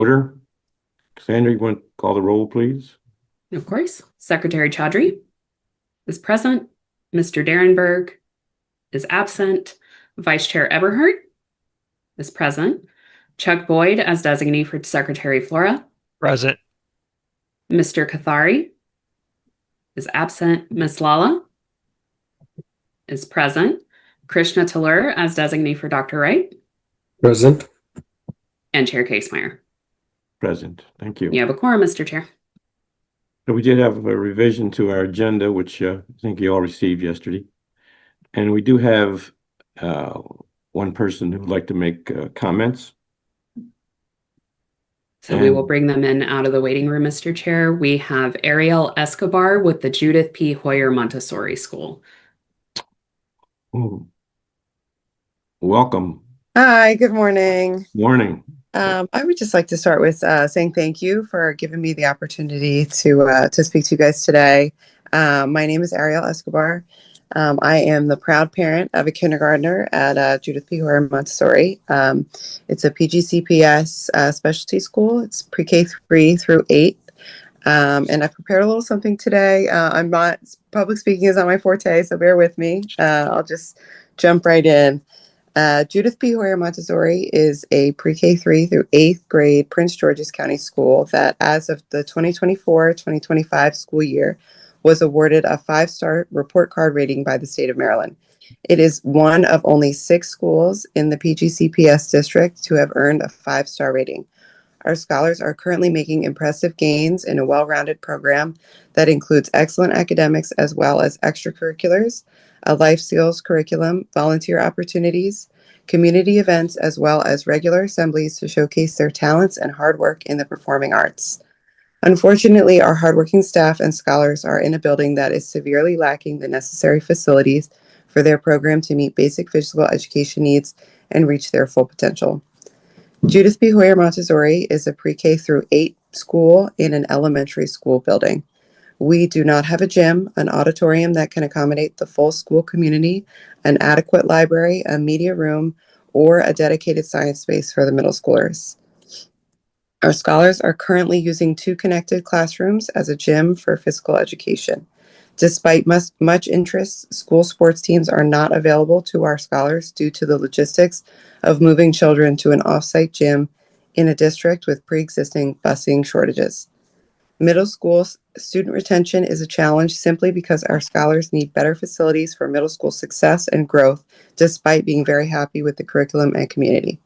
Order. Cassandra, you want to call the roll, please? Of course. Secretary Chaudhry is present. Mr. Derenberg is absent. Vice Chair Eberhardt is present. Chuck Boyd as designee for Secretary Flora. Present. Mr. Kathari is absent. Ms. Lala is present. Krishna Talur as designee for Dr. Wright. Present. And Chair Casemeyer. Present. Thank you. You have a quorum, Mr. Chair. So we did have a revision to our agenda, which I think you all received yesterday. And we do have one person who would like to make comments. So we will bring them in out of the waiting room, Mr. Chair. We have Ariel Escobar with the Judith P. Hoyer Montessori School. Ooh. Welcome. Hi, good morning. Morning. I would just like to start with saying thank you for giving me the opportunity to speak to you guys today. My name is Ariel Escobar. I am the proud parent of a kindergartner at Judith P. Hoyer Montessori. It's a PGCPS specialty school. It's pre-K 3 through 8. And I prepared a little something today. I'm not, public speaking is not my forte, so bear with me. I'll just jump right in. Judith P. Hoyer Montessori is a pre-K 3 through 8th grade Prince George's County school that, as of the 2024-2025 school year, was awarded a 5-star report card rating by the state of Maryland. It is one of only 6 schools in the PGCPS district to have earned a 5-star rating. Our scholars are currently making impressive gains in a well-rounded program that includes excellent academics as well as extracurriculars, a life skills curriculum, volunteer opportunities, community events, as well as regular assemblies to showcase their talents and hard work in the performing arts. Unfortunately, our hardworking staff and scholars are in a building that is severely lacking the necessary facilities for their program to meet basic physical education needs and reach their full potential. Judith P. Hoyer Montessori is a pre-K through 8 school in an elementary school building. We do not have a gym, an auditorium that can accommodate the full school community, an adequate library, a media room, or a dedicated science space for the middle schoolers. Our scholars are currently using 2 connected classrooms as a gym for physical education. Despite much interest, school sports teams are not available to our scholars due to the logistics of moving children to an off-site gym in a district with pre-existing busing shortages. Middle school student retention is a challenge simply because our scholars need better facilities for middle school success and growth, despite being very happy with the curriculum and community.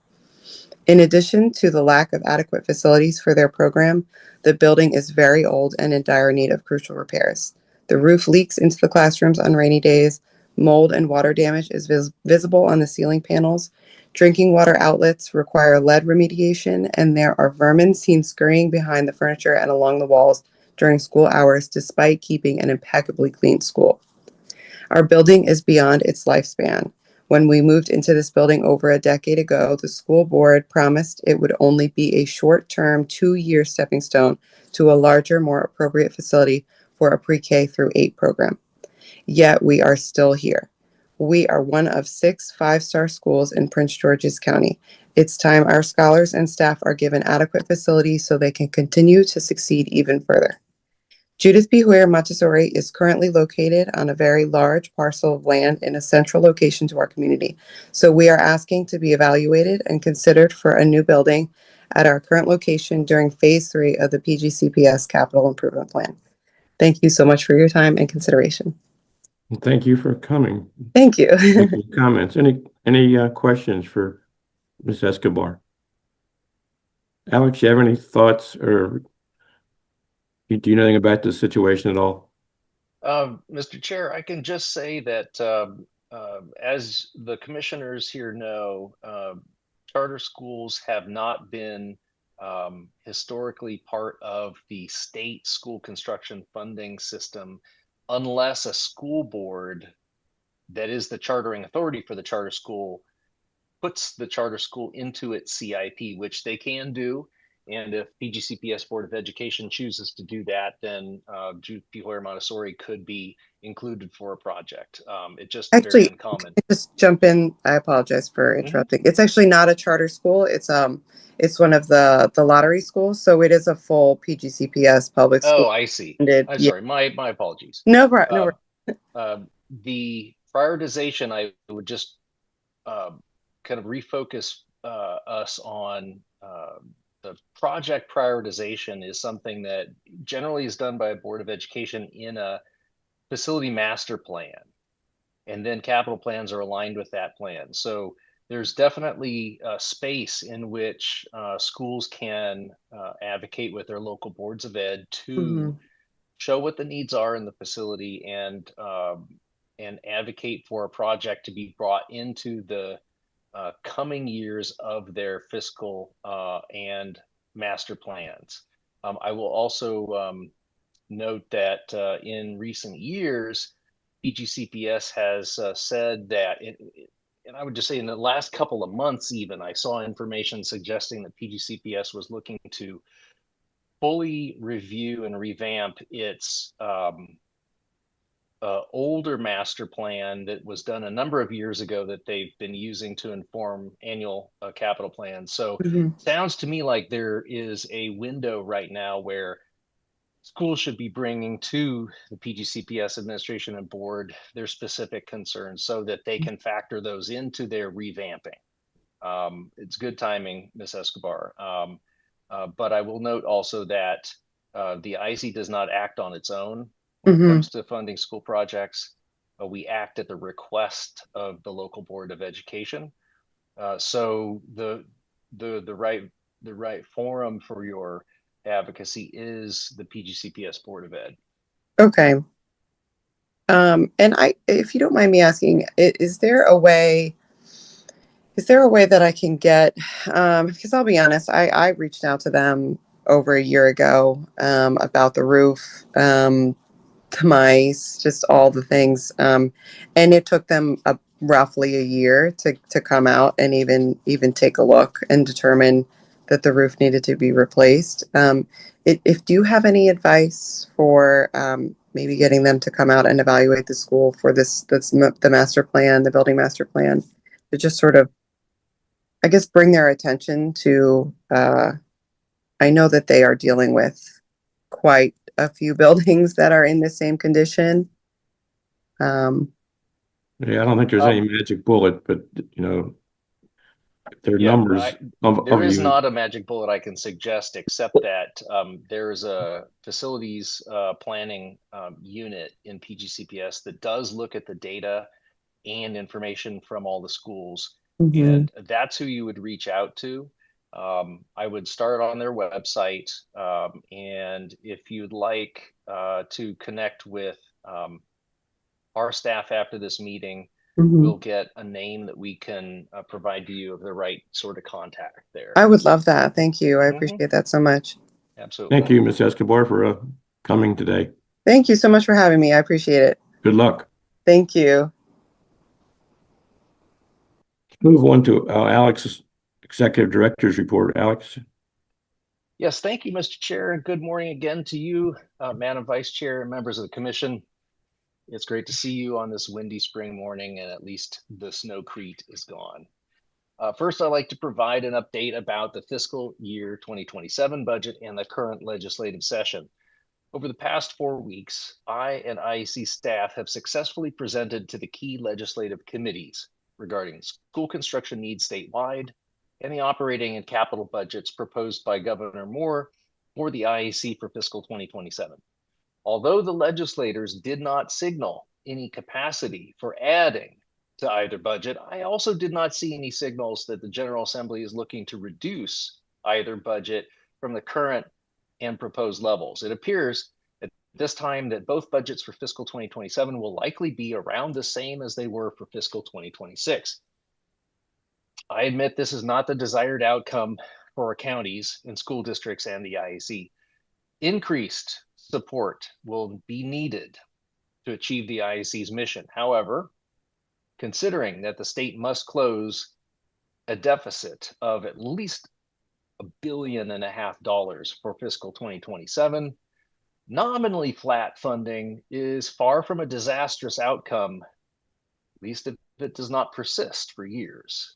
In addition to the lack of adequate facilities for their program, the building is very old and in dire need of crucial repairs. The roof leaks into the classrooms on rainy days. Mold and water damage is visible on the ceiling panels. Drinking water outlets require lead remediation, and there are vermin seen scurrying behind the furniture and along the walls during school hours, despite keeping an impeccably clean school. Our building is beyond its lifespan. When we moved into this building over a decade ago, the school board promised it would only be a short-term 2-year stepping stone to a larger, more appropriate facility for a pre-K through 8 program. Yet we are still here. We are one of 6 5-star schools in Prince George's County. It's time our scholars and staff are given adequate facilities so they can continue to succeed even further. Judith P. Hoyer Montessori is currently located on a very large parcel of land in a central location to our community. So we are asking to be evaluated and considered for a new building at our current location during Phase 3 of the PGCPS Capital Improvement Plan. Thank you so much for your time and consideration. Thank you for coming. Thank you. Comments? Any questions for Ms. Escobar? Alex, you have any thoughts, or do you know anything about this situation at all? Mr. Chair, I can just say that as the commissioners here know, charter schools have not been historically part of the state school construction funding system unless a school board that is the chartering authority for the charter school puts the charter school into its CIP, which they can do. And if PGCPS Board of Education chooses to do that, then Jude P. Hoyer Montessori could be included for a project. It's just very Actually, uncommon. can I just jump in? I apologize for interrupting. It's actually not a charter school. It's one of the lottery schools, so it is a full PGCPS public school. Oh, I see. Funded. I'm Yeah. sorry. My apologies. No problem. The prioritization, I would just kind of refocus us on the project prioritization is something that generally is done by a Board of Education in a facility master plan. And then capital plans are aligned with that plan. So there's definitely a space in which schools can advocate with their local boards of ed to show what the needs are in the facility and advocate for a project to be brought into the coming years of their fiscal and master plans. I will also note that in recent years, PGCPS has said that, and I would just say in the last couple of months even, I saw information suggesting that PGCPS was looking to fully review and revamp its older master plan that was done a number of years ago that they've been using to inform annual capital plans. So sounds to me like there is a window right now where schools should be bringing to the PGCPS administration and board their specific concerns so that they can factor those into their revamping. It's good timing, Ms. Escobar. But I will note also that the IAC does not act on its own when it comes to funding school projects. We act at the request of the local Board of Education. So the right forum for your advocacy is the PGCPS Board of Ed. Okay. And if you don't mind me asking, is there a way that I can get, because I'll be honest, I reached out to them over a year ago, about the roof, the mice, just all the things. And it took them roughly a year to come out and even take a look and determine that the roof needed to be replaced. If do you have any advice for maybe getting them to come out and evaluate the school for the master plan, the building master plan, to just sort of, I guess, bring their attention to, I know that they are dealing with quite a few buildings that are in the same condition. Yeah, I don't think there's any magic bullet, but there are numbers there is not a magic bullet I can suggest, except that there's a facilities planning unit in PGCPS that does look at the data and information from all the schools. And that's who you would reach out to. I would start on their website. And if you'd like to connect with our staff after this meeting, we'll get a name that we can provide to you of the right sort of contact there. I would love that. Thank you. I appreciate that so much. Absolutely. Thank you, Ms. Escobar, for coming today. Thank you so much for having me. I appreciate it. Good luck. Thank you. Move on to Alex's Executive Director's report. Alex. Yes, thank you, Mr. Chair, and good morning again to you, Madam Vice Chair and members of the Commission. It's great to see you on this windy spring morning, and at least the snowcrete is gone. First, I'd like to provide an update about the fiscal year 2027 budget and the current legislative session. Over the past 4 weeks, I and IAC staff have successfully presented to the key legislative committees regarding school construction needs statewide and the operating and capital budgets proposed by Governor Moore for the IAC for fiscal 2027. Although the legislators did not signal any capacity for adding to either budget, I also did not see any signals that the General Assembly is looking to reduce either budget from the current and proposed levels. It appears at this time that both budgets for fiscal 2027 will likely be around the same as they were for fiscal 2026. I admit this is not the desired outcome for our counties and school districts and the IAC. Increased support will be needed to achieve the IAC's mission. However, considering that the state must close a deficit of at least $1.5 billion for fiscal 2027. Nominally flat funding is far from a disastrous outcome, at least if it does not persist for years.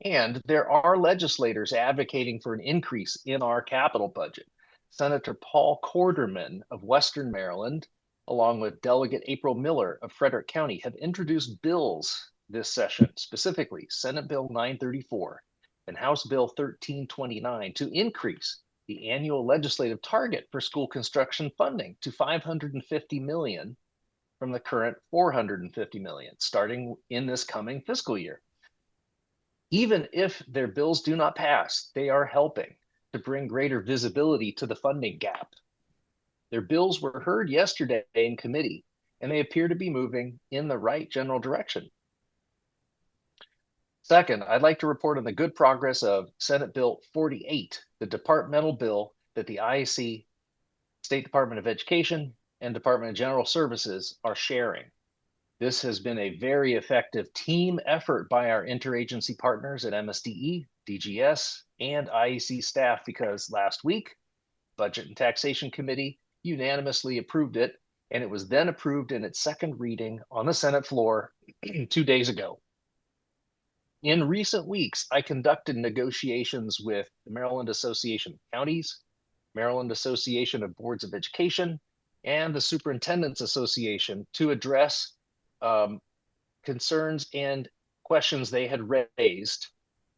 And there are legislators advocating for an increase in our capital budget. Senator Paul Corderman of Western Maryland, along with Delegate April Miller of Frederick County, have introduced bills this session, specifically Senate Bill 934 and House Bill 1329, to increase the annual legislative target for school construction funding to $550 million from the current $450 million, starting in this coming fiscal year. Even if their bills do not pass, they are helping to bring greater visibility to the funding gap. Their bills were heard yesterday in committee, and they appear to be moving in the right general direction. Second, I'd like to report on the good progress of Senate Bill 48, the departmental bill that the IAC, State Department of Education, and Department of General Services are sharing. This has been a very effective team effort by our interagency partners at MSDE, DGS, and IAC staff, because last week, Budget and Taxation Committee unanimously approved it, and it was then approved in its second reading on the Senate floor 2 days ago. In recent weeks, I conducted negotiations with the Maryland Association of Counties, Maryland Association of Boards of Education, and the Superintendent's Association to address concerns and questions they had raised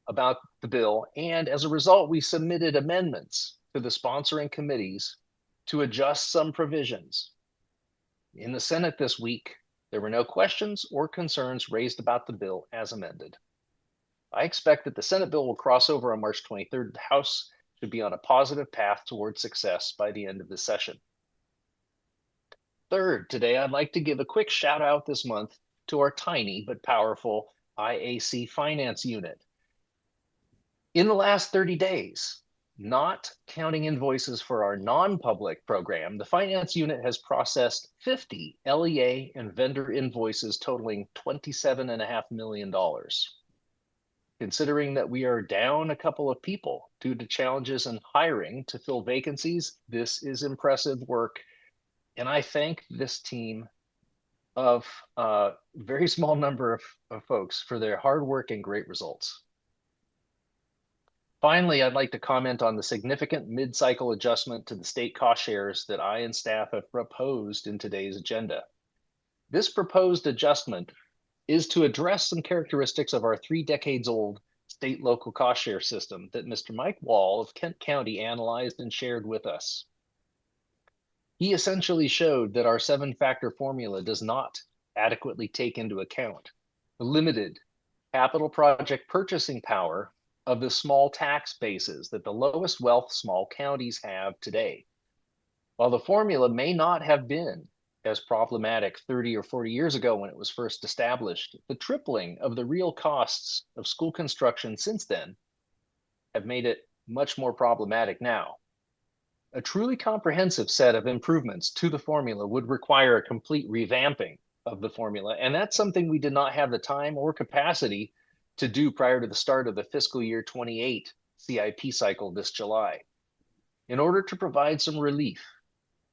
about the bill. And as a result, we submitted amendments to the sponsoring committees to adjust some provisions. In the Senate this week, there were no questions or concerns raised about the bill as amended. I expect that the Senate bill will cross over on March 23rd. The House should be on a positive path towards success by the end of the session. Third, today I'd like to give a quick shout out this month to our tiny but powerful IAC finance unit. In the last 30 days, not counting invoices for our non-public program, the finance unit has processed 50 LEA and vendor invoices totaling $27.5 million. Considering that we are down a couple of people due to challenges in hiring to fill vacancies, this is impressive work. And I thank this team of a very small number of folks for their hard work and great results. Finally, I'd like to comment on the significant mid-cycle adjustment to the state cost shares that I and staff have proposed in today's agenda. This proposed adjustment is to address some characteristics of our 3 decades old state local cost share system that Mr. Mike Wall of Kent County analyzed and shared with us. He essentially showed that our 7-factor formula does not adequately take into account the limited capital project purchasing power of the small tax bases that the lowest wealth small counties have today. While the formula may not have been as problematic 30 or 40 years ago when it was first established, the tripling of the real costs of school construction since then have made it much more problematic now. A truly comprehensive set of improvements to the formula would require a complete revamping of the formula, and that's something we did not have the time or capacity to do prior to the start of the fiscal year 28 CIP cycle this July. In order to provide some relief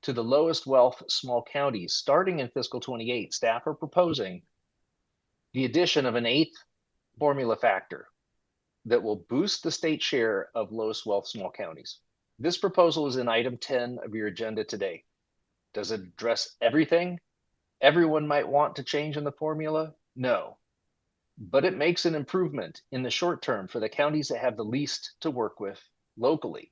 to the lowest wealth small counties starting in fiscal 28, staff are proposing the addition of an 8th formula factor that will boost the state share of lowest wealth small counties. This proposal is in item 10 of your agenda today. Does it address everything everyone might want to change in the formula? No, but it makes an improvement in the short term for the counties that have the least to work with locally.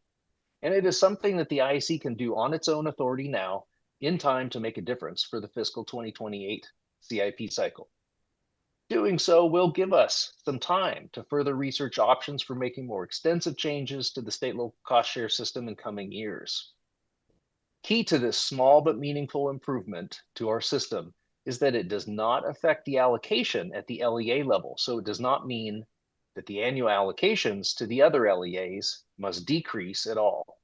And it is something that the IAC can do on its own authority now in time to make a difference for the fiscal 2028 CIP cycle. Doing so will give us some time to further research options for making more extensive changes to the state local cost share system in coming years. Key to this small but meaningful improvement to our system is that it does not affect the allocation at the LEA level. So it does not mean that the annual allocations to the other LEAs must decrease at all.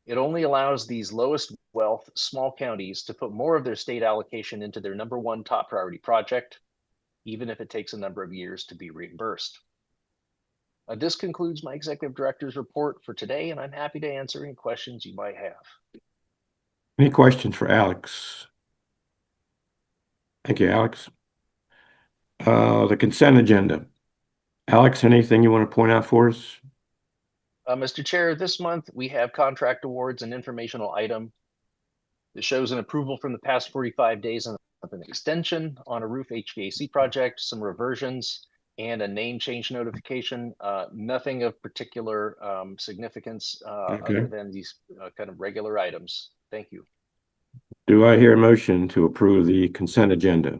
It only allows these lowest wealth small counties to put more of their state allocation into their #1 top priority project, even if it takes a number of years to be reimbursed. This concludes my executive director's report for today, and I'm happy to answer any questions you might have. Any questions for Alex? Thank you, Alex. The consent agenda. Alex, anything you want to point out for us? Mr. Chair, this month we have contract awards and informational item that shows an approval from the past 45 days of an extension on a roof HVAC project, some reversions, and a name change notification. Nothing of particular significance other than these kind of regular items. Thank you. Do I hear a motion to approve the consent agenda?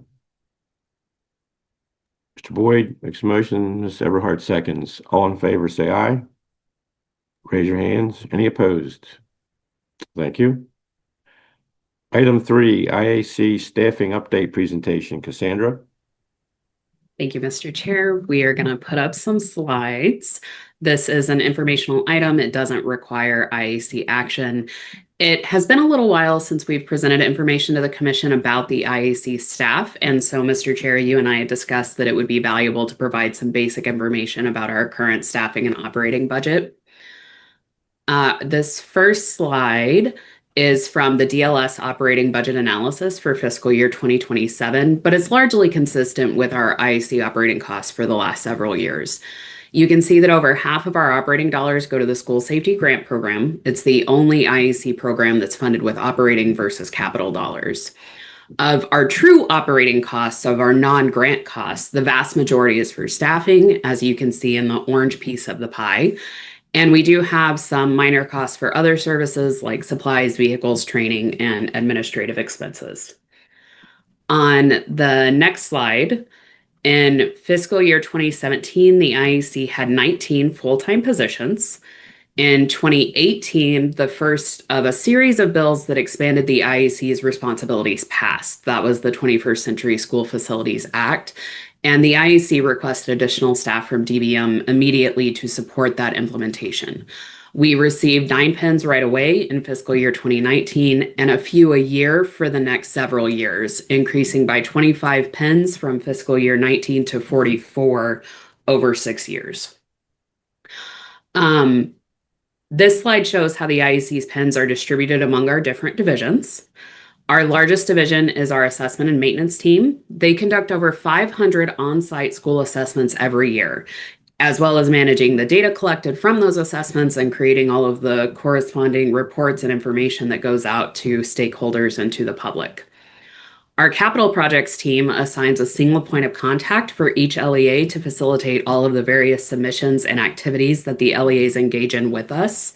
Mr. Boyd makes a motion, Ms. Everhart seconds. All in favor, say aye. Raise your hands. Any opposed? Thank you. Item 3, IAC staffing update presentation. Cassandra? Thank you, Mr. Chair. We are going to put up some slides. This is an informational item. It doesn't require IAC action. It has been a little while since we've presented information to the Commission about the IAC staff. And so, Mr. Chair, you and I had discussed that it would be valuable to provide some basic information about our current staffing and operating budget. This first slide is from the DLS operating budget analysis for fiscal year 2027, but it's largely consistent with our IAC operating costs for the last several years. You can see that over half of our operating dollars go to the School Safety Grant Program. It's the only IAC program that's funded with operating versus capital dollars. Of our true operating costs, of our non-grant costs, the vast majority is for staffing, as you can see in the orange piece of the pie. And we do have some minor costs for other services like supplies, vehicles, training, and administrative expenses. On the next slide, in fiscal year 2017, the IAC had 19 full-time positions. In 2018, the first of a series of bills that expanded the IAC's responsibilities passed. That was the 21st Century School Facilities Act. And the IAC requested additional staff from DBM immediately to support that implementation. We received 9 pins right away in fiscal year 2019 and a few a year for the next several years, increasing by 25 pins from fiscal year 19 to 44 over 6 years. This slide shows how the IAC's pins are distributed among our different divisions. Our largest division is our assessment and maintenance team. They conduct over 500 on-site school assessments every year, as well as managing the data collected from those assessments and creating all of the corresponding reports and information that goes out to stakeholders and to the public. Our capital projects team assigns a single point of contact for each LEA to facilitate all of the various submissions and activities that the LEAs engage in with us.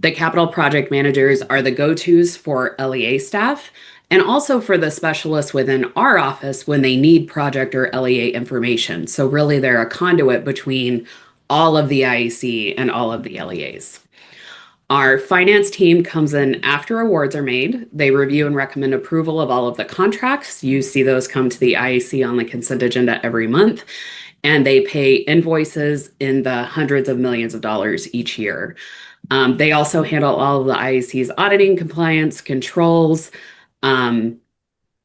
The capital project managers are the go-tos for LEA staff and also for the specialists within our office when they need project or LEA information. So really they're a conduit between all of the IAC and all of the LEAs. Our finance team comes in after awards are made. They review and recommend approval of all of the contracts. You see those come to the IAC on the consent agenda every month, and they pay invoices in the hundreds of millions of dollars each year. They also handle all of the IAC's auditing, compliance, controls,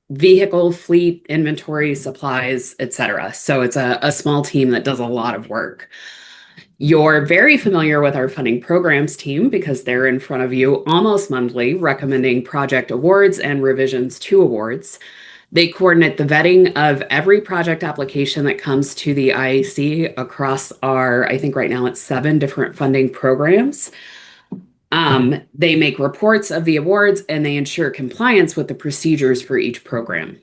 vehicle, fleet, inventory, supplies, etc. So it's a small team that does a lot of work. You're very familiar with our funding programs team because they're in front of you almost monthly, recommending project awards and revisions to awards. They coordinate the vetting of every project application that comes to the IAC across our, I think right now it's 7 different funding programs. They make reports of the awards and they ensure compliance with the procedures for each program.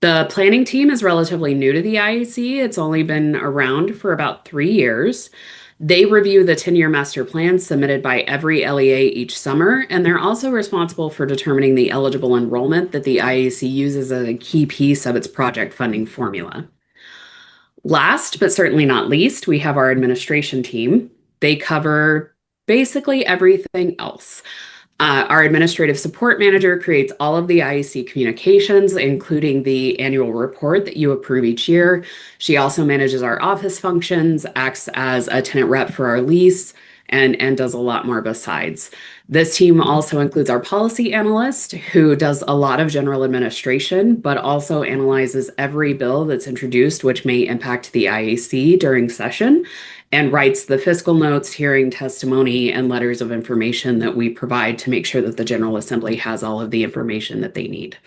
The planning team is relatively new to the IAC. It's only been around for about 3 years. They review the 10-year master plan submitted by every LEA each summer, and they're also responsible for determining the eligible enrollment that the IAC uses as a key piece of its project funding formula. Last, but certainly not least, we have our administration team. They cover basically everything else. Our administrative support manager creates all of the IAC communications, including the annual report that you approve each year. She also manages our office functions, acts as a tenant rep for our lease, and does a lot more besides. This team also includes our policy analyst, who does a lot of general administration, but also analyzes every bill that's introduced, which may impact the IAC during session, and writes the fiscal notes, hearing testimony, and letters of information that we provide to make sure that the General Assembly has all of the information that they need.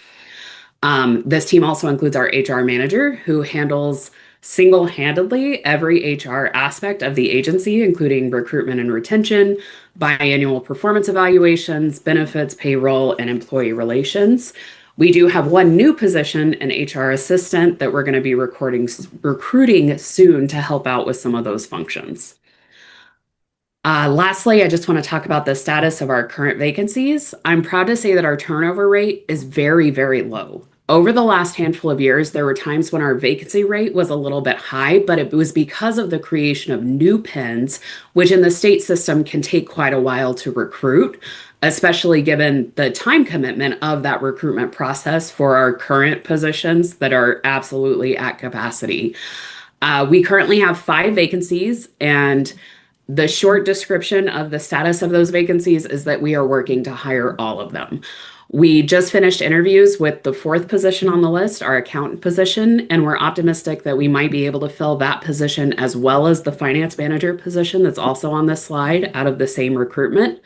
This team also includes our HR manager, who handles single-handedly every HR aspect of the agency, including recruitment and retention, biannual performance evaluations, benefits, payroll, and employee relations. We do have one new position, an HR assistant, that we're going to be recruiting soon to help out with some of those functions. Lastly, I just want to talk about the status of our current vacancies. I'm proud to say that our turnover rate is very, very low. Over the last handful of years, there were times when our vacancy rate was a little bit high, but it was because of the creation of new PINs, which in the state system can take quite a while to recruit, especially given the time commitment of that recruitment process for our current positions that are absolutely at capacity. We currently have 5 vacancies, and the short description of the status of those vacancies is that we are working to hire all of them. We just finished interviews with the 4th position on the list, our accountant position, and we're optimistic that we might be able to fill that position as well as the finance manager position that's also on this slide out of the same recruitment.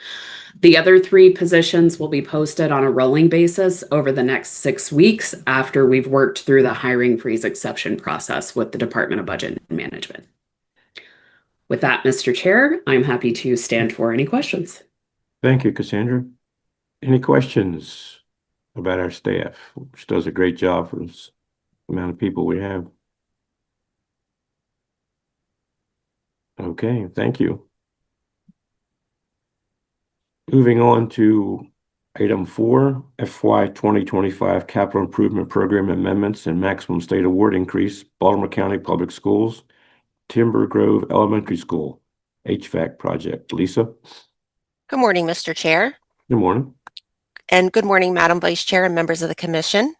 The other 3 positions will be posted on a rolling basis over the next 6 weeks after we've worked through the hiring freeze exception process with the Department of Budget and Management. With that, Mr. Chair, I'm happy to stand for any questions. Thank you, Cassandra. Any questions about our staff, which does a great job for the amount of people we have? Okay, thank you. Moving on to item 4, FY 2025 Capital Improvement Program Amendments and Maximum State Award Increase, Baltimore County Public Schools, Timber Grove Elementary School, HVAC project. Lisa? Good morning, Mr. Chair. Good morning. And good morning, Madam Vice Chair and members of the Commission.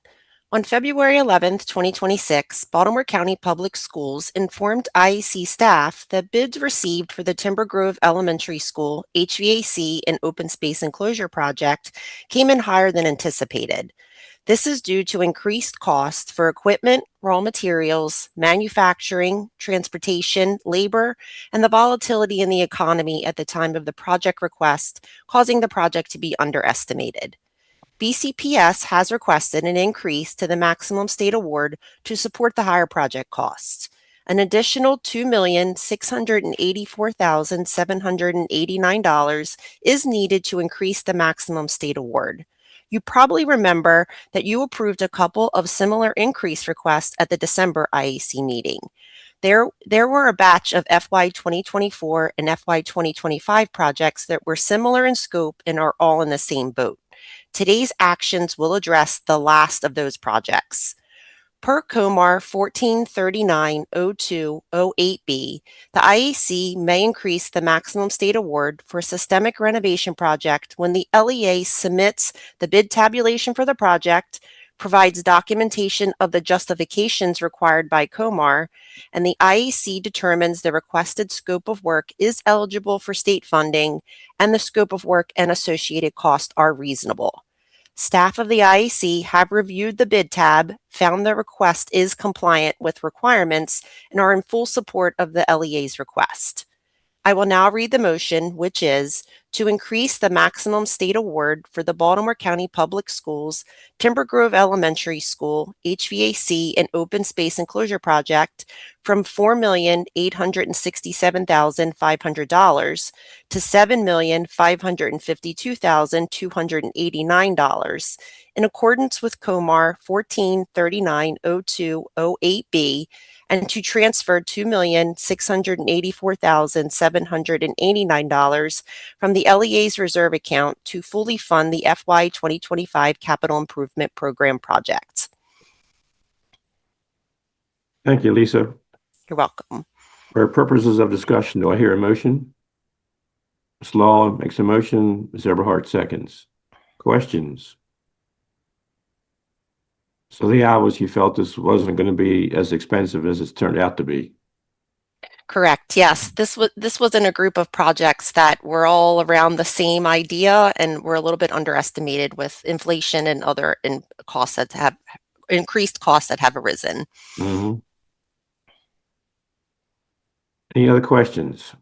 On February 11th, 2026, Baltimore County Public Schools informed IAC staff that bids received for the Timber Grove Elementary School HVAC and Open Space Enclosure project came in higher than anticipated. This is due to increased costs for equipment, raw materials, manufacturing, transportation, labor, and the volatility in the economy at the time of the project request, causing the project to be underestimated. BCPS has requested an increase to the maximum state award to support the higher project costs. An additional $2,684,789 is needed to increase the maximum state award. You probably remember that you approved a couple of similar increase requests at the December IAC meeting. There were a batch of FY 2024 and FY 2025 projects that were similar in scope and are all in the same boat. Today's actions will address the last of those projects. Per COMAR 1439-0208B, the IAC may increase the maximum state award for a systemic renovation project when the LEA submits the bid tabulation for the project, provides documentation of the justifications required by COMAR, and the IAC determines the requested scope of work is eligible for state funding and the scope of work and associated costs are reasonable. Staff of the IAC have reviewed the bid tab, found the request is compliant with requirements, and are in full support of the LEA's request. I will now read the motion, which is to increase the maximum state award for the Baltimore County Public Schools Timber Grove Elementary School HVAC and Open Space Enclosure project from $4,867,500 to $7,552,289 in accordance with COMAR 1439-0208B and to transfer $2,684,789 from the LEA's reserve account to fully fund the FY 2025 Capital Improvement Program projects. Thank you, Lisa. You're welcome. For purposes of discussion, do I hear a motion? Ms. Law makes a motion. Ms. Everhart seconds. Questions? So the hours, you felt this wasn't going to be as expensive as it's turned out to be. Correct. Yes, this was in a group of projects that were all around the same idea and were a little bit underestimated with inflation and other costs that have increased costs that have arisen. Mm-hmm. Any other questions?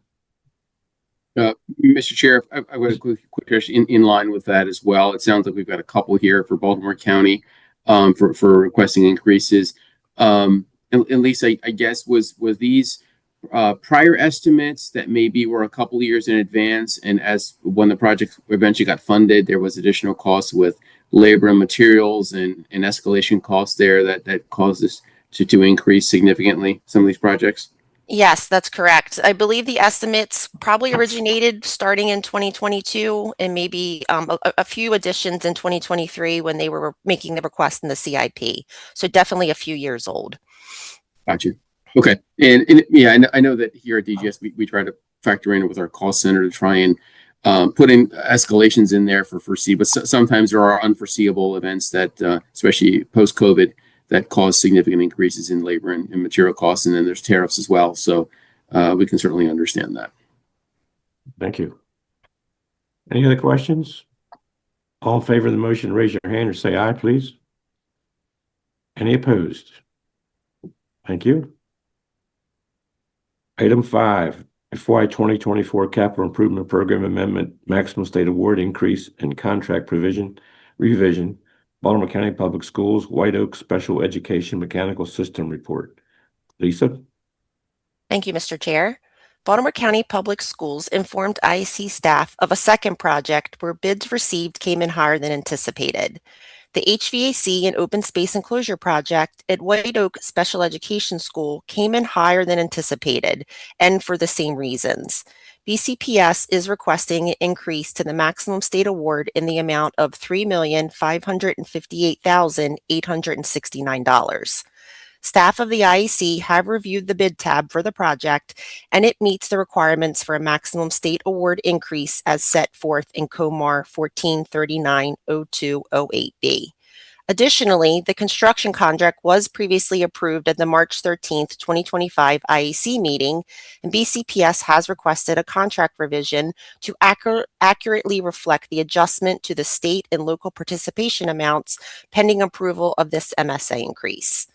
Mr. Chair, I've got a quick question in line with that as well. It sounds like we've got a couple here for Baltimore County for requesting increases. And Lisa, I guess, was these prior estimates that maybe were a couple of years in advance, and as when the project eventually got funded, there was additional costs with labor and materials and escalation costs there that caused us to increase significantly some of these projects? Yes, that's correct. I believe the estimates probably originated starting in 2022 and maybe a few additions in 2023 when they were making the request in the CIP. So definitely a few years old. Gotcha. Okay. And yeah, I know that here at DGS, we try to factor in with our cost center to try and put in escalations in there for foresee, but sometimes there are unforeseeable events that, especially post-COVID, that cause significant increases in labor and material costs. And then there's tariffs as well. So we can certainly understand that. Thank you. Any other questions? All in favor of the motion, raise your hand or say aye, please. Any opposed? Thank you. Item 5, FY 2024 Capital Improvement Program Amendment, Maximum State Award Increase and Contract Provision Revision, Baltimore County Public Schools, White Oak Special Education Mechanical System Report. Lisa? Thank you, Mr. Chair. Baltimore County Public Schools informed IAC staff of a second project where bids received came in higher than anticipated. The HVAC and open space enclosure project at White Oak Special Education School came in higher than anticipated, and for the same reasons. BCPS is requesting an increase to the maximum state award in the amount of $3,558,869. Staff of the IAC have reviewed the bid tab for the project, and it meets the requirements for a maximum state award increase as set forth in COMAR 14390208B. Additionally, the construction contract was previously approved at the March 13th, 2025 IAC meeting, and BCPS has requested a contract revision to accurately reflect the adjustment to the state and local participation amounts pending approval of this MSA increase.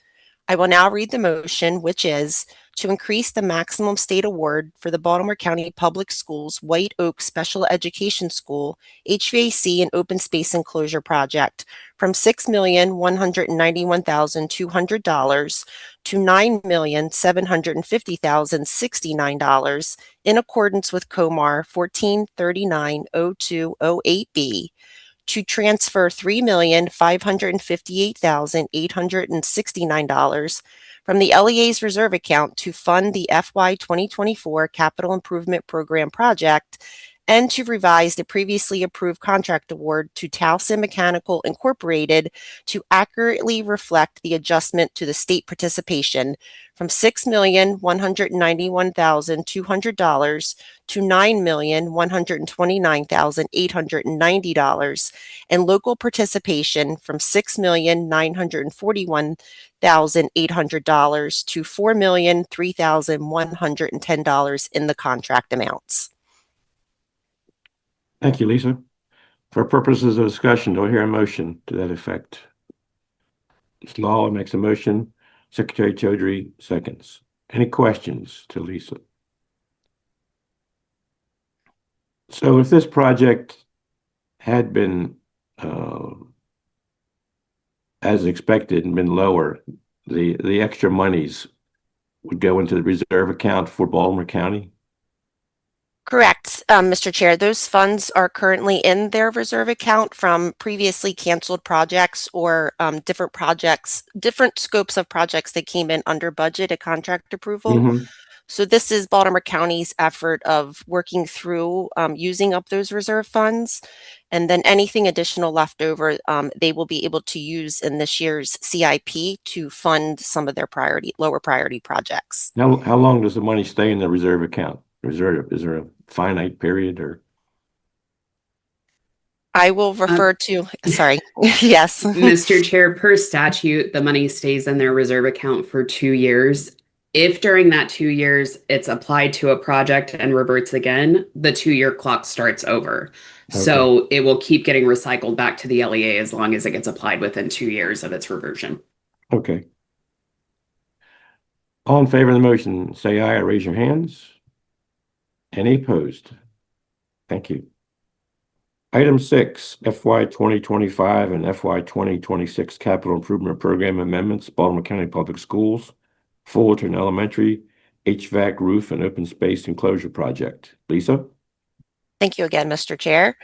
I will now read the motion, which is to increase the maximum state award for the Baltimore County Public Schools White Oak Special Education School HVAC and Open Space Enclosure Project from $6,191,200 to $9,750,069 in accordance with COMAR 14390208B. To transfer $3,558,869 from the LEA's reserve account to fund the FY 2024 Capital Improvement Program project, and to revise the previously approved contract award to Towson Mechanical Incorporated to accurately reflect the adjustment to the state participation from $6,191,200 to $9,129,890, and local participation from $6,941,800 to $4,003,110 in the contract amounts. Thank you, Lisa. For purposes of discussion, do I hear a motion to that effect? Mr. Lawler makes a motion. Secretary Chaudhry seconds. Any questions to Lisa? So if this project had been as expected and been lower, the extra monies would go into the reserve account for Baltimore County? Correct, Mr. Chair. Those funds are currently in their reserve account from previously canceled projects or different projects, different scopes of projects that came in under budget at contract approval. Mm-hmm. So this is Baltimore County's effort of working through using up those reserve funds. And then anything additional left over, they will be able to use in this year's CIP to fund some of their lower priority projects. Now, how long does the money stay in the reserve account? Is there a finite period or? I will refer to, sorry, yes. Mr. Chair, per statute, the money stays in their reserve account for 2 years. If during that 2 years it's applied to a project and reverts again, the 2-year clock starts over. Okay. So it will keep getting recycled back to the LEA as long as it gets applied within 2 years of its reversion. Okay. All in favor of the motion, say aye or raise your hands. Any opposed? Thank you. Item 6, FY 2025 and FY 2026 Capital Improvement Program Amendments, Baltimore County Public Schools, Fullerton Elementary, HVAC Roof and Open Space Enclosure Project. Lisa? Thank you again, Mr. Chair.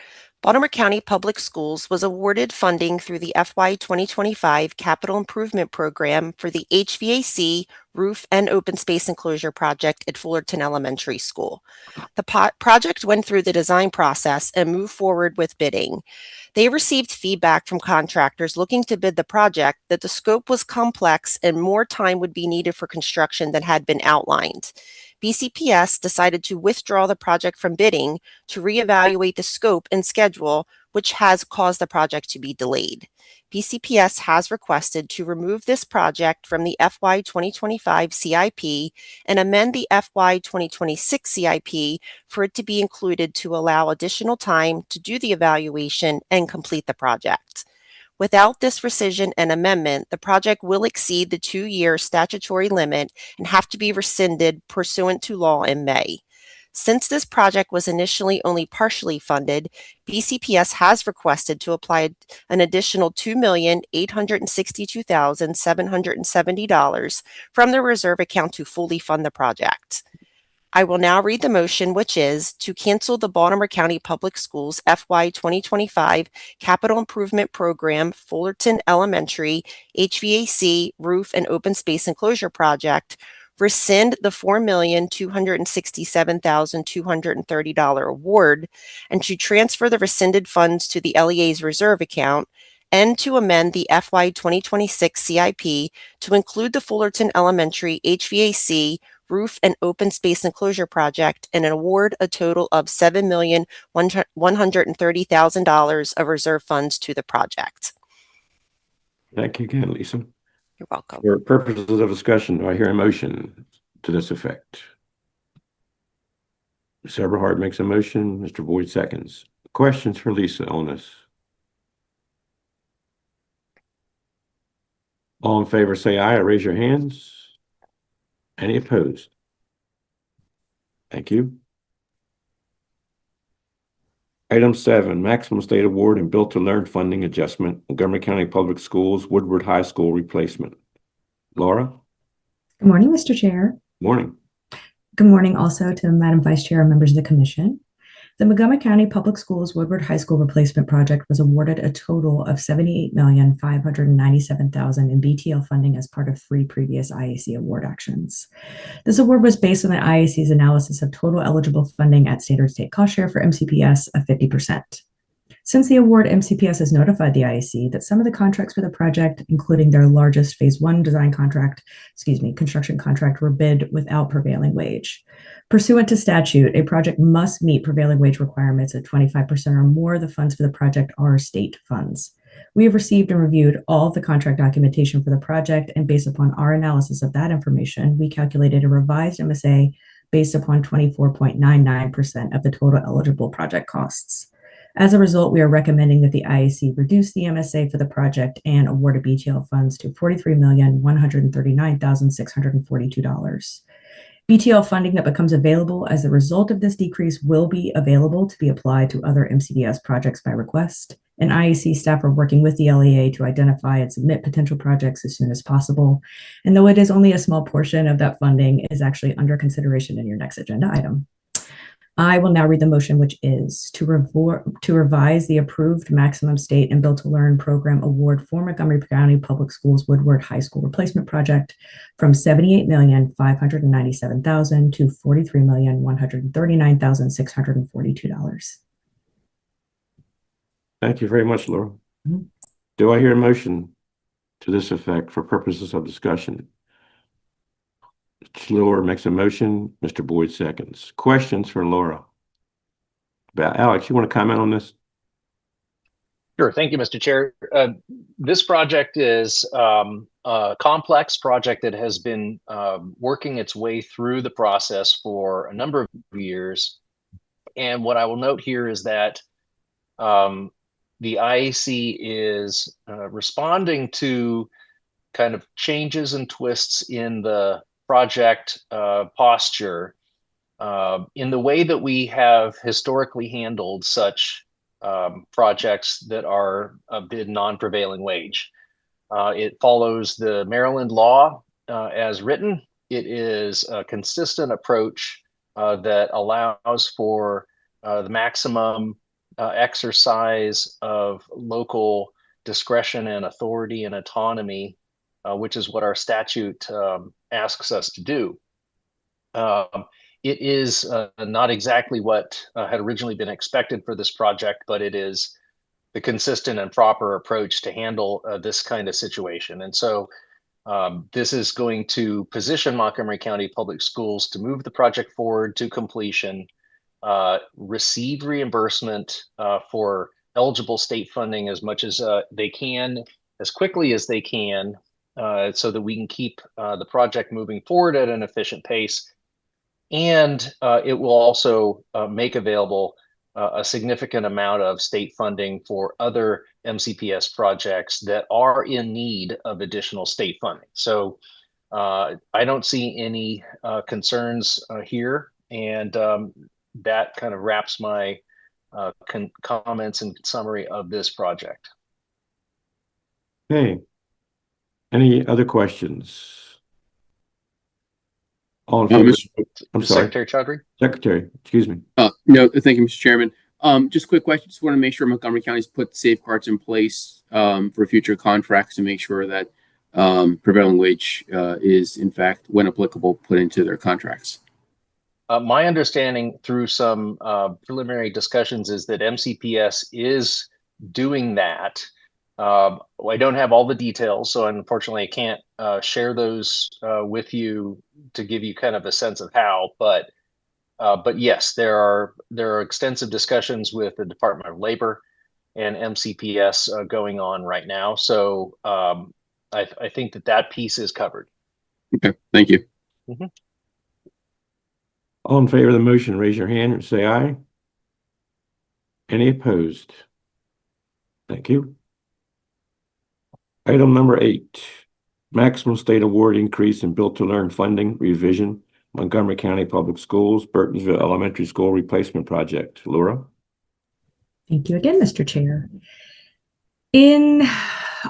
Baltimore County Public Schools was awarded funding through the FY 2025 Capital Improvement Program for the HVAC Roof and Open Space Enclosure Project at Fullerton Elementary School. The project went through the design process and moved forward with bidding. They received feedback from contractors looking to bid the project that the scope was complex and more time would be needed for construction than had been outlined. BCPS decided to withdraw the project from bidding to reevaluate the scope and schedule, which has caused the project to be delayed. BCPS has requested to remove this project from the FY 2025 CIP and amend the FY 2026 CIP for it to be included to allow additional time to do the evaluation and complete the project. Without this rescission and amendment, the project will exceed the 2-year statutory limit and have to be rescinded pursuant to law in May. Since this project was initially only partially funded, BCPS has requested to apply an additional $2,862,770 from the reserve account to fully fund the project. I will now read the motion, which is to cancel the Baltimore County Public Schools FY 2025 Capital Improvement Program Fullerton Elementary HVAC Roof and Open Space Enclosure Project, rescind the $4,267,230 award, and to transfer the rescinded funds to the LEA's reserve account, and to amend the FY 2026 CIP to include the Fullerton Elementary HVAC Roof and Open Space Enclosure Project and award a total of $7,130,000 of reserve funds to the project. Thank you again, Lisa. You're welcome. For purposes of discussion, do I hear a motion to this effect? Ms. Everhart makes a motion, Mr. Boyd seconds. Questions for Lisa on this? All in favor say aye or raise your hands. Any opposed? Thank you. Item 7, Maximum State Award and Built to Learn Funding Adjustment, Montgomery County Public Schools, Woodward High School Replacement. Laura? Good morning, Mr. Chair. Morning. Good morning also to Madam Vice Chair and members of the Commission. The Montgomery County Public Schools Woodward High School Replacement Project was awarded a total of $78,597,000 in BTL funding as part of 3 previous IAC award actions. This award was based on the IAC's analysis of total eligible funding at standard state cost share for MCPS of 50%. Since the award, MCPS has notified the IAC that some of the contracts for the project, including their largest phase 1 construction contract, were bid without prevailing wage. Pursuant to statute, a project must meet prevailing wage requirements at 25% or more. The funds for the project are state funds. We have received and reviewed all of the contract documentation for the project, and based upon our analysis of that information, we calculated a revised MSA based upon 24.99% of the total eligible project costs. As a result, we are recommending that the IAC reduce the MSA for the project and award a BTL funds to $43,139,642. BTL funding that becomes available as a result of this decrease will be available to be applied to other MCPS projects by request, and IAC staff are working with the LEA to identify and submit potential projects as soon as possible. And though it is only a small portion of that funding, it is actually under consideration in your next agenda item. I will now read the motion, which is to revise the approved Maximum State and Built to Learn Program Award for Montgomery County Public Schools Woodward High School Replacement Project from $78,597,000 to $43,139,642. Thank you very much, Laura. Mhm. Do I hear a motion to this effect for purposes of discussion? Laura makes a motion, Mr. Boyd seconds. Questions for Laura? Alex, you want to comment on this? Sure. Thank you, Mr. Chair. This project is a complex project that has been working its way through the process for a number of years. And what I will note here is that the IAC is responding to kind of changes and twists in the project posture in the way that we have historically handled such projects that are a bid non-prevailing wage. It follows the Maryland law as written. It is a consistent approach that allows for the maximum exercise of local discretion and authority and autonomy, which is what our statute asks us to do. It is not exactly what had originally been expected for this project, but it is the consistent and proper approach to handle this kind of situation. And so this is going to position Montgomery County Public Schools to move the project forward to completion, receive reimbursement for eligible state funding as much as they can, as quickly as they can, so that we can keep the project moving forward at an efficient pace. And it will also make available a significant amount of state funding for other MCPS projects that are in need of additional state funding. So I don't see any concerns here, and that kind of wraps my comments and summary of this project. Okay. Any other questions? All in favor? I'm sorry. Secretary Chaudhry? Secretary, excuse me. No, thank you, Mr. Chairman. Just a quick question. Just want to make sure Montgomery County's put safeguards in place for future contracts to make sure that prevailing wage is, in fact, when applicable, put into their contracts. My understanding through some preliminary discussions is that MCPS is doing that. I don't have all the details, so unfortunately I can't share those with you to give you kind of a sense of how, but yes, there are extensive discussions with the Department of Labor and MCPS going on right now. So I think that piece is covered. Okay, thank you. Mm-hmm. All in favor of the motion, raise your hand and say aye. Any opposed? Thank you. Item number 8, maximum state award increase in Built to Learn funding revision, Montgomery County Public Schools, Burtonsville Elementary School Replacement Project. Laura? Thank you again, Mr. Chair. In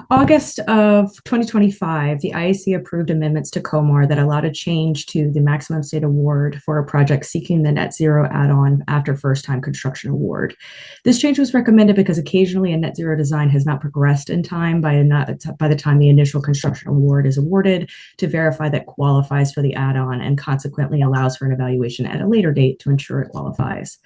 August of 2025, the IAC approved amendments to COMAR that allowed a change to the maximum state award for a project seeking the net zero add-on after first-time construction award. This change was recommended because occasionally a net zero design has not progressed in time by the time the initial construction award is awarded to verify that qualifies for the add-on, and consequently allows for an evaluation at a later date to ensure it qualifies.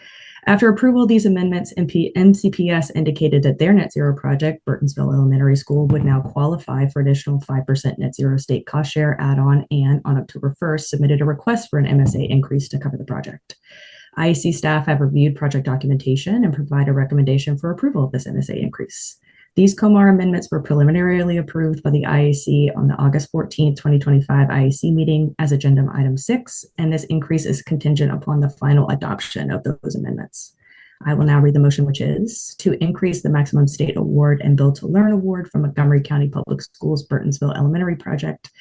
After approval of these amendments, MCPS indicated that their net zero project, Burtonsville Elementary School, would now qualify for additional 5% net zero state cost share add-on, and on October 1st, submitted a request for an MSA increase to cover the project. IAC staff have reviewed project documentation and provide a recommendation for approval of this MSA increase. These COMAR amendments were preliminarily approved by the IAC on the August 14th, 2025 IAC meeting as agenda item 6, and this increase is contingent upon the final adoption of those amendments. I will now read the motion, which is to increase the maximum state award and Build to Learn award from Montgomery County Public Schools Burtonsville Elementary Project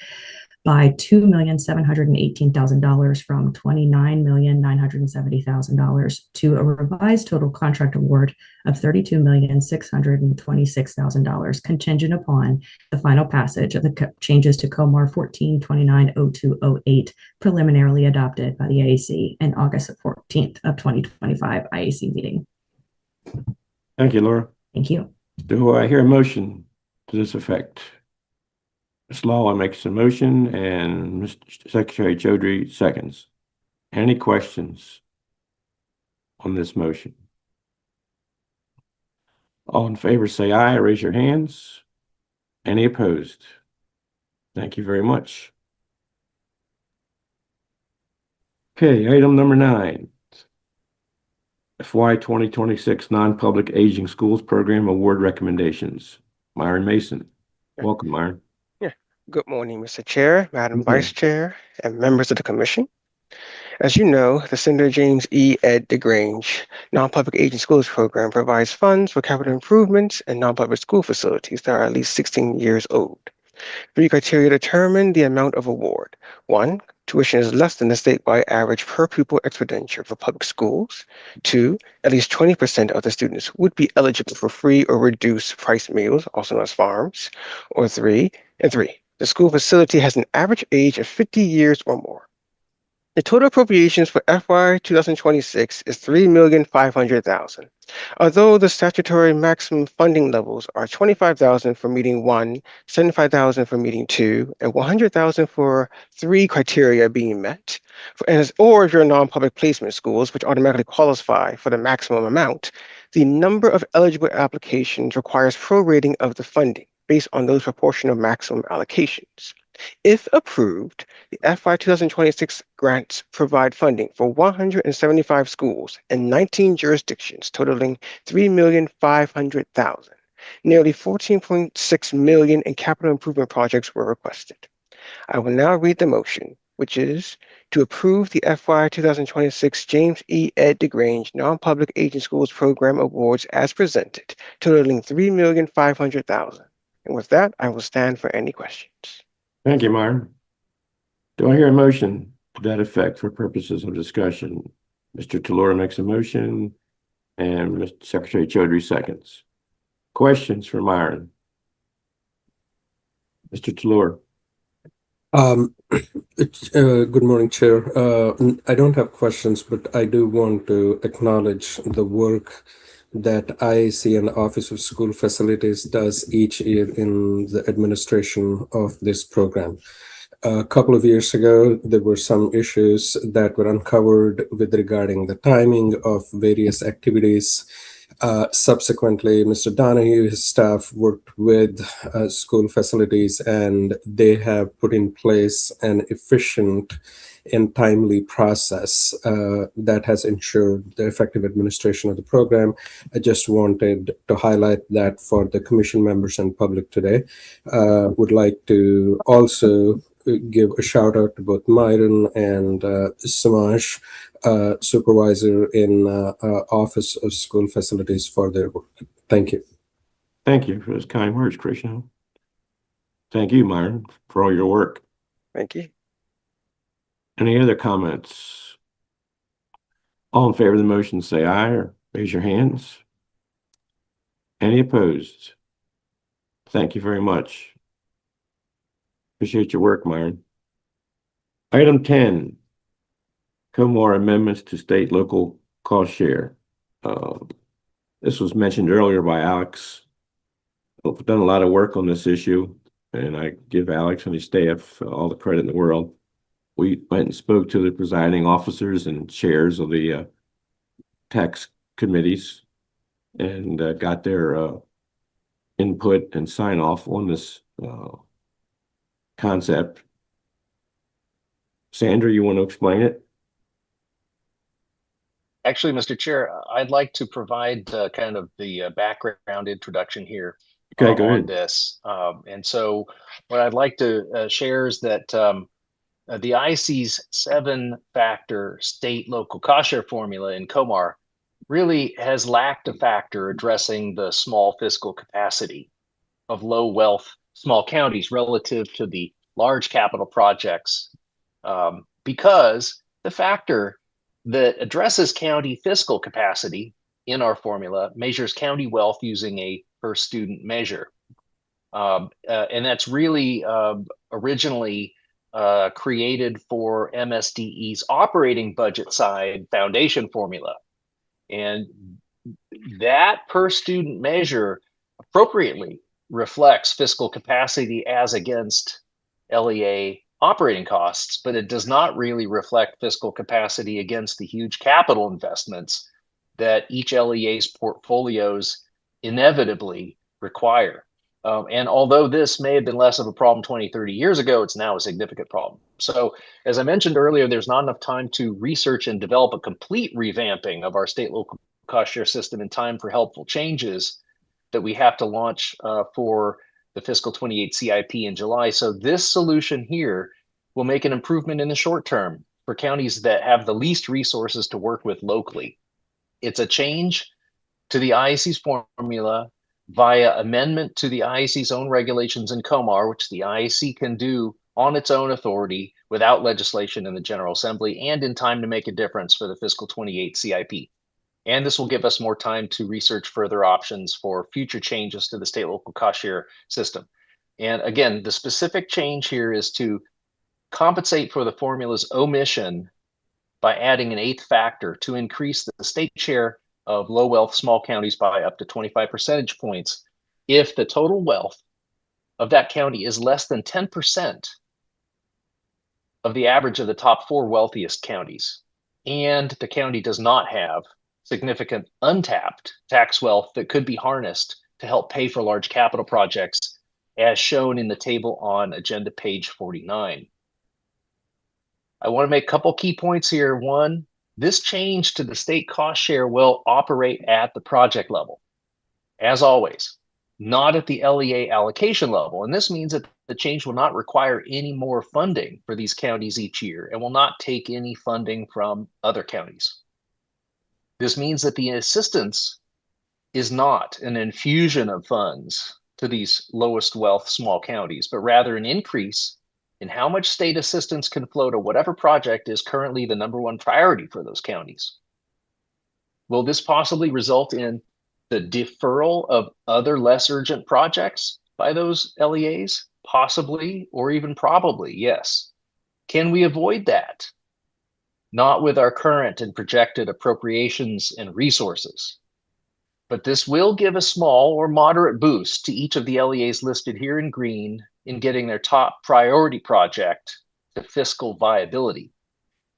by $2,718,000 from $29,970,000 to a revised total contract award of $32,626,000, contingent upon the final passage of the changes to COMAR 14290208, preliminarily adopted by the IAC in August 14th of 2025 IAC meeting. Thank you, Laura. Thank you. Do I hear a motion to this effect? Ms. Lawler makes a motion and Mr. Secretary Chaudhry seconds. Any questions on this motion? All in favor say aye, raise your hands. Any opposed? Thank you very much. Okay, item number 9. FY 2026 Non-Public Aging Schools Program Award Recommendations. Myron Mason. Welcome, Myron. Good morning, Mr. Chair, Madam Vice Chair, and members of the Commission. As you know, the Senator James E. Ed DeGrange Non-Public Aging Schools Program provides funds for capital improvements in non-public school facilities that are at least 16 years old. 3 criteria determine the amount of award. 1, tuition is less than the statewide average per pupil expenditure for public schools. 2, at least 20% of the students would be eligible for free or reduced price meals, also known as farms. Or 3, the school facility has an average age of 50 years or more. The total appropriations for FY 2026 is $3,500,000. Although the statutory maximum funding levels are $25,000 for meeting 1, $75,000 for meeting 2, and $100,000 for 3 criteria being met, or if you're non-public placement schools, which automatically qualify for the maximum amount, the number of eligible applications requires prorating of the funding based on those proportional maximum allocations. If approved, the FY 2026 grants provide funding for 175 schools in 19 jurisdictions, totaling $3,500,000. Nearly $14.6 million in capital improvement projects were requested. I will now read the motion, which is to approve the FY 2026 James E. Ed DeGrange Non-Public Aging Schools Program Awards as presented, totaling $3,500,000. And with that, I will stand for any questions. Thank you, Myron. Do I hear a motion to that effect for purposes of discussion? Mr. Talora makes a motion and Mr. Secretary Chaudhry seconds. Questions for Myron? Mr. Talora. Good morning, Chair. I don't have questions, but I do want to acknowledge the work that IAC and the Office of School Facilities does each year in the administration of this program. A couple of years ago, there were some issues that were uncovered with regarding the timing of various activities. Subsequently, Mr. Donahue, his staff worked with school facilities, and they have put in place an efficient and timely process that has ensured the effective administration of the program. I just wanted to highlight that for the commission members and public today. Would like to also give a shout out to both Myron and Samaj, supervisor in Office of School Facilities, for their work. Thank you. Thank you for those kind words, Krishna. Thank you, Myron, for all your work. Thank you. Any other comments? All in favor of the motion, say aye or raise your hands. Any opposed? Thank you very much. Appreciate your work, Myron. Item 10, COMAR amendments to state local cost share. This was mentioned earlier by Alex. I've done a lot of work on this issue, and I give Alex and his staff all the credit in the world. We went and spoke to the presiding officers and chairs of the tax committees and got their input and sign off on this concept. Sandra, you want to explain it? Actually, Mr. Chair, I'd like to provide kind of the background introduction here Okay, go on ahead. this. And so what I'd like to share is that the IAC's 7-factor state local cost share formula in COMAR really has lacked a factor addressing the small fiscal capacity of low wealth small counties relative to the large capital projects, because the factor that addresses county fiscal capacity in our formula measures county wealth using a per student measure. And that's really originally created for MSDE's operating budget side foundation formula. And that per student measure appropriately reflects fiscal capacity as against LEA operating costs, but it does not really reflect fiscal capacity against the huge capital investments that each LEA's portfolios inevitably require. And although this may have been less of a problem 20, 30 years ago, it's now a significant problem. So as I mentioned earlier, there's not enough time to research and develop a complete revamping of our state local cost share system in time for helpful changes that we have to launch for the fiscal 28 CIP in July. So this solution here will make an improvement in the short term for counties that have the least resources to work with locally. It's a change to the IAC's formula via amendment to the IAC's own regulations in COMAR, which the IAC can do on its own authority without legislation in the General Assembly and in time to make a difference for the fiscal 28 CIP. And this will give us more time to research further options for future changes to the state local cost share system. And again, the specific change here is to compensate for the formula's omission by adding an 8th factor to increase the state share of low wealth small counties by up to 25 percentage points if the total wealth of that county is less than 10% of the average of the top 4 wealthiest counties, and the county does not have significant untapped tax wealth that could be harnessed to help pay for large capital projects, as shown in the table on agenda page 49. I want to make a couple key points here. One, this change to the state cost share will operate at the project level, as always, not at the LEA allocation level. And this means that the change will not require any more funding for these counties each year and will not take any funding from other counties. This means that the assistance is not an infusion of funds to these lowest wealth small counties, but rather an increase in how much state assistance can flow to whatever project is currently the #1 priority for those counties. Will this possibly result in the deferral of other less urgent projects by those LEAs? Possibly, or even probably, yes. Can we avoid that? Not with our current and projected appropriations and resources. But this will give a small or moderate boost to each of the LEAs listed here in green in getting their top priority project to fiscal viability.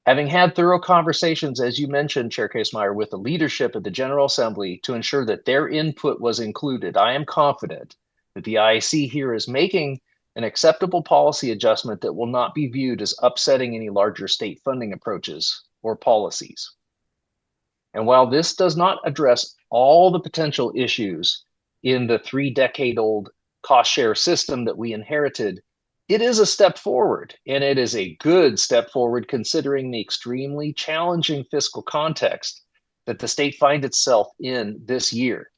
Having had thorough conversations, as you mentioned, Chair Casemeyer, with the leadership of the General Assembly to ensure that their input was included, I am confident that the IAC here is making an acceptable policy adjustment that will not be viewed as upsetting any larger state funding approaches or policies. And while this does not address all the potential issues in the 3-decade-old cost share system that we inherited, it is a step forward, and it is a good step forward considering the extremely challenging fiscal context that the state finds itself in this year.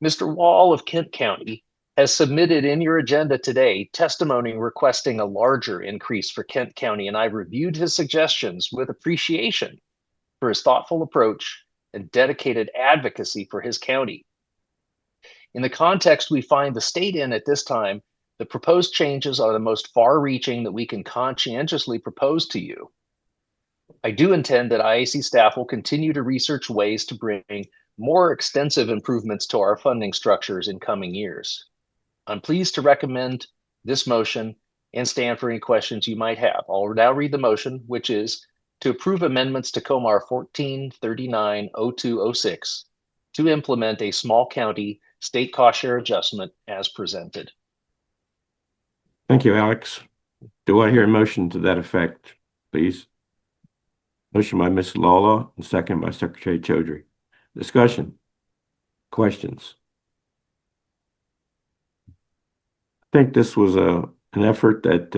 Mr. Wall of Kent County has submitted in your agenda today testimony requesting a larger increase for Kent County, and I've reviewed his suggestions with appreciation for his thoughtful approach and dedicated advocacy for his county. In the context we find the state in at this time, the proposed changes are the most far-reaching that we can conscientiously propose to you. I do intend that IAC staff will continue to research ways to bring more extensive improvements to our funding structures in coming years. I'm pleased to recommend this motion and stand for any questions you might have. I'll now read the motion, which is to approve amendments to COMAR 14390206 to implement a small county state cost share adjustment as presented. Thank you, Alex. Do I hear a motion to that effect, please? Motion by Ms. Lawler and second by Secretary Chaudhry. Discussion? Questions? I think this was an effort that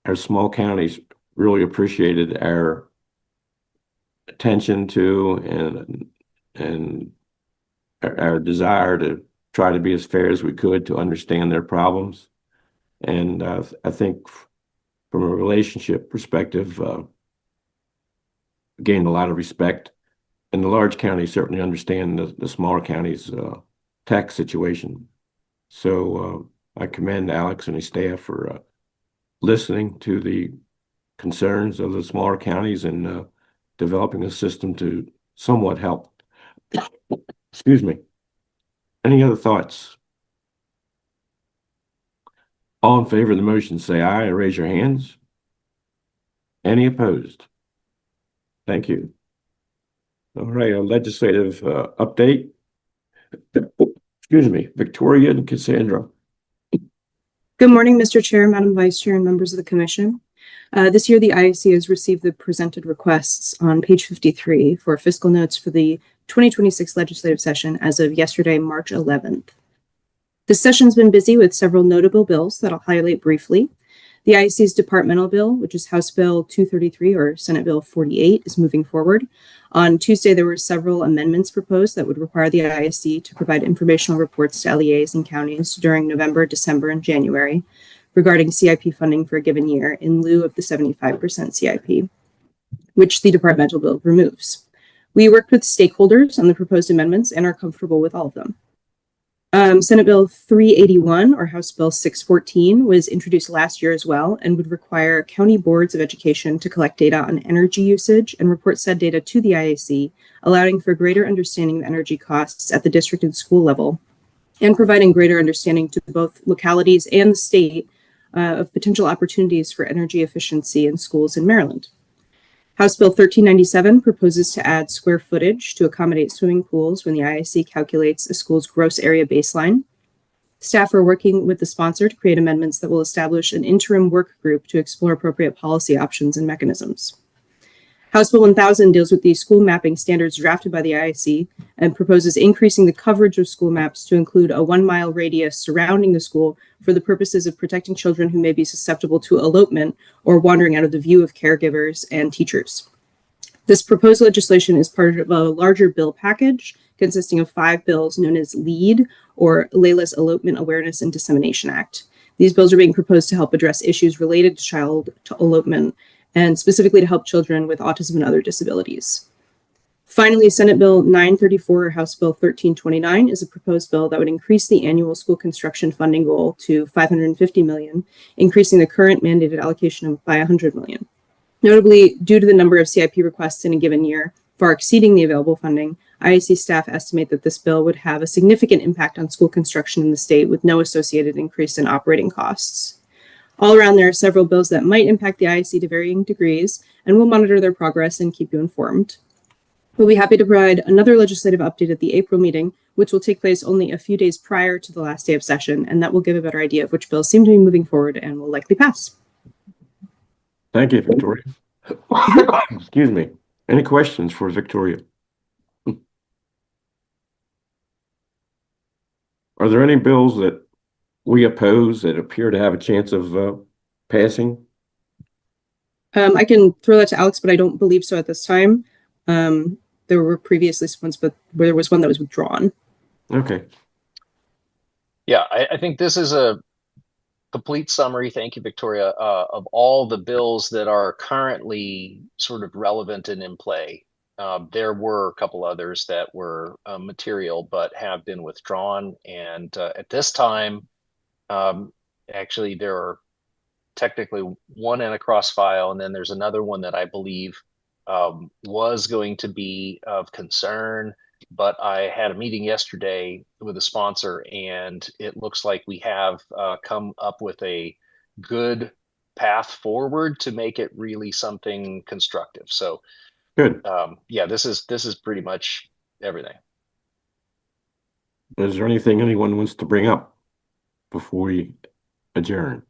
our small counties really appreciated our attention to and our desire to try to be as fair as we could to understand their problems. And I think from a relationship perspective, gained a lot of respect. And the large counties certainly understand the smaller counties' tax situation. So I commend Alex and his staff for listening to the concerns of the smaller counties and developing a system to somewhat help. Excuse me. Any other thoughts? All in favor of the motion, say aye or raise your hands. Any opposed? Thank you. All right, a legislative update. Excuse me, Victoria and Cassandra. Good morning, Mr. Chair, Madam Vice Chair, and members of the Commission. This year, the IAC has received the presented requests on page 53 for fiscal notes for the 2026 legislative session as of yesterday, March 11th. This session's been busy with several notable bills that I'll highlight briefly. The IAC's departmental bill, which is House Bill 233 or Senate Bill 48, is moving forward. On Tuesday, there were several amendments proposed that would require the IAC to provide informational reports to LEAs and counties during November, December, and January. regarding CIP funding for a given year in lieu of the 75% CIP, which the departmental bill removes. We worked with stakeholders on the proposed amendments and are comfortable with all of them. Senate Bill 381 or House Bill 614 was introduced last year as well and would require county boards of education to collect data on energy usage and report said data to the IAC, allowing for greater understanding of energy costs at the district and school level, and providing greater understanding to both localities and the state of potential opportunities for energy efficiency in schools in Maryland. House Bill 1397 proposes to add square footage to accommodate swimming pools when the IAC calculates a school's gross area baseline. Staff are working with the sponsor to create amendments that will establish an interim work group to explore appropriate policy options and mechanisms. House Bill 1000 deals with the school mapping standards drafted by the IAC and proposes increasing the coverage of school maps to include a 1 mile radius surrounding the school for the purposes of protecting children who may be susceptible to elopement or wandering out of the view of caregivers and teachers. This proposed legislation is part of a larger bill package consisting of 5 bills known as LEAD, or Layla's Elopement Awareness and Dissemination Act. These bills are being proposed to help address issues related to child elopement and specifically to help children with autism and other disabilities. Finally, Senate Bill 934 or House Bill 1329 is a proposed bill that would increase the annual school construction funding goal to $550 million, increasing the current mandated allocation by $100 million. Notably, due to the number of CIP requests in a given year, far exceeding the available funding, IAC staff estimate that this bill would have a significant impact on school construction in the state with no associated increase in operating costs. All around, there are several bills that might impact the IAC to varying degrees, and we'll monitor their progress and keep you informed. We'll be happy to provide another legislative update at the April meeting, which will take place only a few days prior to the last day of session, and that will give a better idea of which bills seem to be moving forward and will likely pass. Thank you, Victoria. Excuse me. Any questions for Victoria? Are there any bills that we oppose that appear to have a chance of passing? I can throw that to Alex, but I don't believe so at this time. There were previously ones, but where there was one that was withdrawn. Okay. Yeah, I think this is a complete summary, thank you, Victoria, of all the bills that are currently sort of relevant and in play. There were a couple others that were material but have been withdrawn. And at this time, actually, there are technically one in a cross file, and then there's another one that I believe was going to be of concern. But I had a meeting yesterday with a sponsor, and it looks like we have come up with a good path forward to make it really something constructive. So Good. yeah, this is pretty much everything. Is there anything anyone wants to bring up before we adjourn?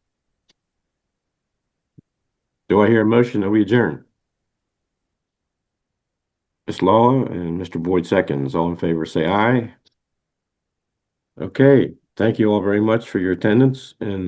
Do I hear a motion that we adjourn? Ms. Lawler and Mr. Boyd seconds. All in favor, say aye. Okay. Thank you all very much for your attendance, and